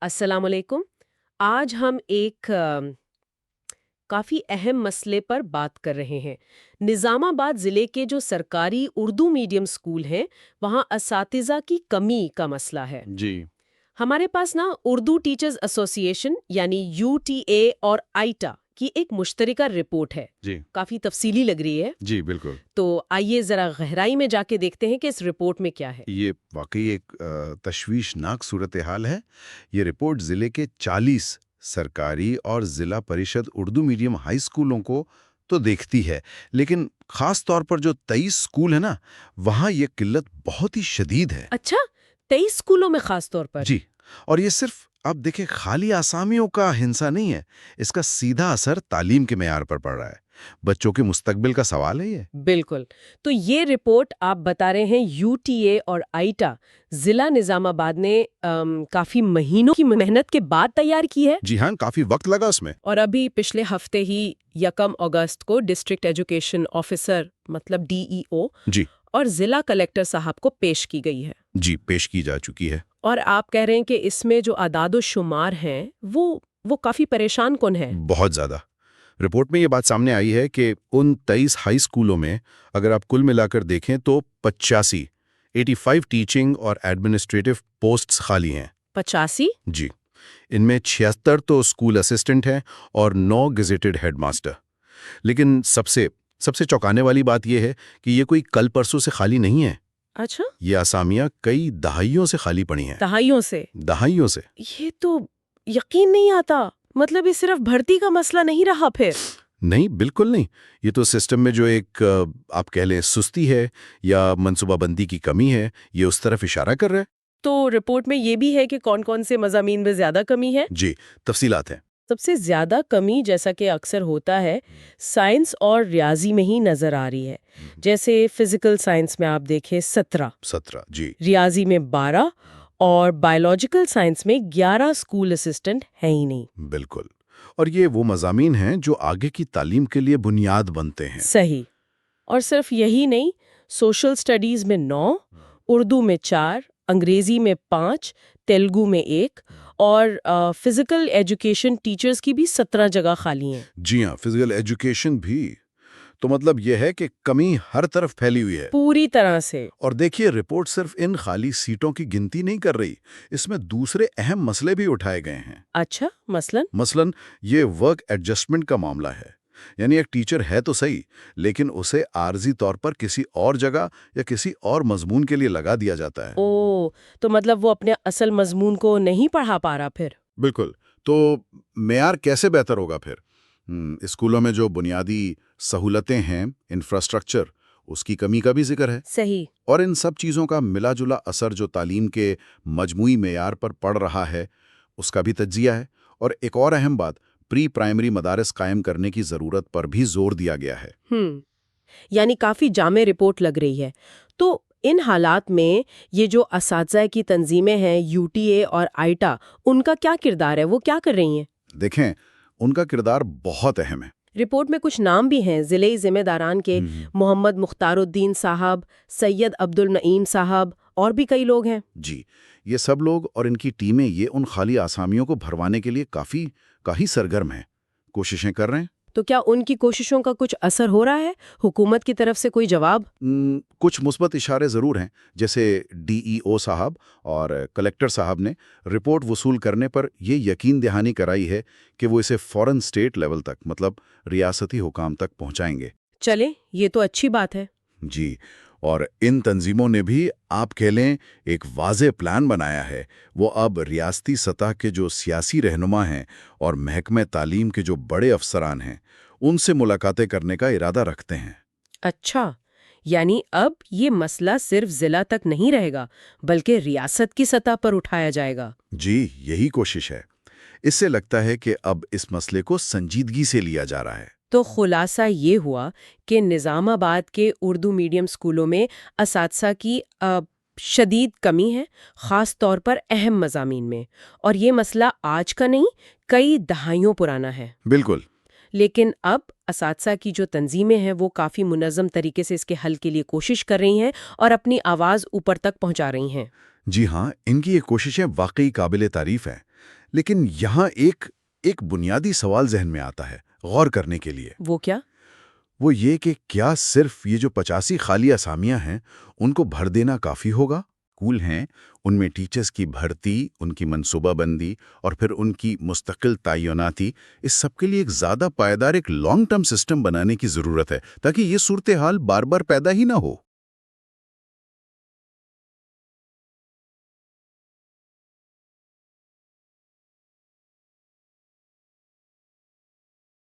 السلام علیکم۔ آج ہم ایک کافی اہم مسئلے پر بات کر رہے ہیں۔ نظام آباد ضلع کے جو سرکاری اردو میڈیم اسکول ہیں وہاں اساتذہ کی کمی کا مسئلہ ہے۔ جی ہمارے پاس اردو ٹیچرز ایسوسی ایشن یعنی UTA اور آئیٹا کی ایک مشترکہ رپورٹ ہے۔ جی کافی تفصیلی لگ رہی ہے۔ جی بالکل۔ تو آئیے ذرا گہرائی میں جا کے دیکھتے ہیں کہ اس رپورٹ میں کیا ہے۔ یہ واقعی ایک تشویشناک صورتحال ہے۔ یہ رپورٹ ضلع کے 40 سرکاری اور ضلع پریشد اردو میڈیم ہائی اسکولوں کو تو دیکھتی ہے، لیکن خاص طور پر جو 23 اسکول ہیں وہاں یہ قلت بہت ہی شدید ہے۔ اچھا، 23 اسکولوں میں خاص طور پر؟ جی، اور یہ صرف آپ دیکھیں خالی آسامیوں کا ہنسا نہیں ہے، اس کا سیدھا اثر تعلیم کے معیار پر پڑ رہا ہے۔ بچوں کے مستقبل کا سوال ہے یہ۔ بالکل۔ تو یہ رپورٹ آپ بتا رہے ہیں UTA اور آئیٹا ضلع نظام آباد نے کافی مہینوں کی محنت کے بعد تیار کی ہے۔ جی ہاں، کافی وقت لگا اس میں۔ اور ابھی پچھلے ہفتے ہی 1 اگست کو ڈسٹرکٹ ایجوکیشن آفیسر مطلب DEO جی اور ضلع کلیکٹر صاحب کو پیش کی گئی ہے۔ جی، پیش کی جا چکی ہے۔ اور آپ کہہ رہے ہیں کہ اس میں جو اعداد و شمار ہیں وہ کافی پریشان کن ہے۔ بہت زیادہ۔ رپورٹ میں یہ بات سامنے آئی ہے کہ ان 23 ہائی اسکولوں میں اگر آپ کل ملا کر دیکھیں تو 85 ٹیچنگ اور ایڈمنسٹریٹو پوسٹس خالی ہیں۔ 85؟ جی، ان میں 76 تو اسکول اسسٹنٹ ہیں اور 9 گزیٹڈ ہیڈ ماسٹر۔ لیکن سب سے چونکانے والی بات یہ ہے کہ یہ کوئی کل پرسوں سے خالی نہیں ہے۔ اچھا، یہ اسامیاں کئی دہائیوں سے خالی پڑی ہیں۔ دہائیوں سے؟ دہائیوں سے۔ یہ تو یقین نہیں آتا۔ مطلب یہ صرف بھرتی کا مسئلہ نہیں رہا پھر؟ نہیں، بالکل نہیں۔ یہ تو سسٹم میں جو ایک آپ کہہ لیں سستی ہے یا منصوبہ بندی کی کمی ہے، یہ اس طرف اشارہ کر رہا ہے۔ تو رپورٹ میں یہ بھی ہے کہ کون کون سے مضامین میں زیادہ کمی ہے؟ جی، تفصیلات ہیں۔ سب سے زیادہ کمی، جیسا کہ اکثر ہوتا ہے، سائنس اور ریاضی میں ہی نظر آ رہی ہے۔ جیسے فزیکل سائنس میں آپ دیکھیں 17، جی ریاضی میں 12 اور بایولوجیکل سائنس میں 11 اسکول اسسٹنٹ ہیں ہی نہیں۔ بالکل، اور یہ وہ مضامین ہیں جو آگے کی تعلیم کے لیے بنیاد بنتے ہیں۔ صحیح۔ اور صرف یہی نہیں، سوشل سٹڈیز میں 9، اردو میں 4، انگریزی میں 5، تیلگو میں 1 اور فزیکل ایجوکیشن ٹیچرز کی بھی 17 جگہ خالی ہیں۔ جی ہاں، فزیکل ایجوکیشن بھی۔ تو مطلب یہ ہے کہ کمی ہر طرف پھیلی ہوئی ہے، پوری طرح سے۔ اور دیکھیے رپورٹ صرف ان خالی سیٹوں کی گنتی نہیں کر رہی، اس میں دوسرے اہم مسئلے بھی اٹھائے گئے ہیں۔ اچھا، مثلاً یہ ورک ایڈجسٹمنٹ کا معاملہ ہے۔ یعنی ایک ٹیچر ہے تو صحیح، لیکن اسے عارضی طور پر کسی اور جگہ یا کسی اور مضمون کے لیے لگا دیا جاتا ہے۔ تو مطلب وہ اپنے اصل مضمون کو نہیں پڑھا پا رہا پھر؟ بالکل۔ تو معیار کیسے بہتر ہوگا پھر؟ اسکولوں میں جو بنیادی سہولتیں ہیں، انفراسٹرکچر، اس کی کمی کا بھی ذکر ہے۔ صحیح۔ اور ان سب چیزوں کا ملا جلا اثر جو تعلیم کے مجموعی معیار پر پڑ رہا ہے، اس کا بھی تجزیہ ہے۔ اور ایک اور اہم بات، پری پرائمری مدارس قائم کرنے کی ضرورت پر بھی زور دیا گیا ہے۔ یعنی کافی جامع رپورٹ لگ رہی ہے۔ تو ان حالات میں یہ جو اساتذہ کی تنظیمیں ہیں UTA اور آئیٹا، ان کا کیا کردار ہے؟ وہ کیا کر رہی ہیں؟ دیکھیں، ان کا کردار بہت اہم ہے۔ رپورٹ میں کچھ نام بھی ہیں ضلعی ذمہ داران کے، محمد مختار الدین صاحب، سید عبد النعیم صاحب، اور بھی کئی لوگ ہیں۔ جی، یہ سب لوگ اور ان کی ٹیمیں یہ ان خالی آسامیوں کو بھروانے کے لیے کافی سرگرم ہیں، کوششیں کر رہے ہیں۔ تو کیا ان کی کوششوں کا کچھ اثر ہو رہا ہے؟ حکومت کی طرف سے کوئی جواب؟ کچھ مثبت اشارے ضرور ہیں، جیسے DEO صاحب اور کلیکٹر صاحب نے رپورٹ وصول کرنے پر یہ یقین دہانی کرائی ہے کہ وہ اسے فوراً اسٹیٹ لیول تک، مطلب ریاستی حکام تک پہنچائیں گے۔ چلیں، یہ تو اچھی بات ہے۔ جی، اور ان تنظیموں نے بھی آپ کہہ لیں ایک واضح پلان بنایا ہے۔ وہ اب ریاستی سطح کے جو سیاسی رہنما ہیں اور محکمہ تعلیم کے جو بڑے افسران ہیں، ان سے ملاقاتیں کرنے کا ارادہ رکھتے ہیں۔ اچھا، یعنی اب یہ مسئلہ صرف ضلع تک نہیں رہے گا بلکہ ریاست کی سطح پر اٹھایا جائے گا۔ جی، یہی کوشش ہے۔ اس سے لگتا ہے کہ اب اس مسئلے کو سنجیدگی سے لیا جا رہا ہے۔ تو خلاصہ یہ ہوا کہ نظام آباد کے اردو میڈیم اسکولوں میں اساتذہ کی شدید کمی ہے، خاص طور پر اہم مضامین میں، اور یہ مسئلہ آج کا نہیں، کئی دہائیوں پرانا ہے۔ بالکل۔ لیکن اب اساتذہ کی جو تنظیمیں ہیں وہ کافی منظم طریقے سے اس کے حل کے لیے کوشش کر رہی ہیں اور اپنی آواز اوپر تک پہنچا رہی ہیں۔ جی ہاں، ان کی یہ کوششیں واقعی قابل تعریف ہیں۔ لیکن یہاں ایک بنیادی سوال ذہن میں آتا ہے غور کرنے کے لیے۔ وہ کیا؟ وہ یہ کہ کیا صرف یہ جو 85 خالی اسامیاں ہیں ان کو بھر دینا کافی ہوگا؟ اسکول ہیں، ان میں ٹیچرز کی بھرتی، ان کی منصوبہ بندی اور پھر ان کی مستقل تعیناتی، اس سب کے لیے ایک زیادہ پائیدار ایک لانگ ٹرم سسٹم بنانے کی ضرورت ہے تاکہ یہ صورتحال بار بار پیدا ہی نہ ہو۔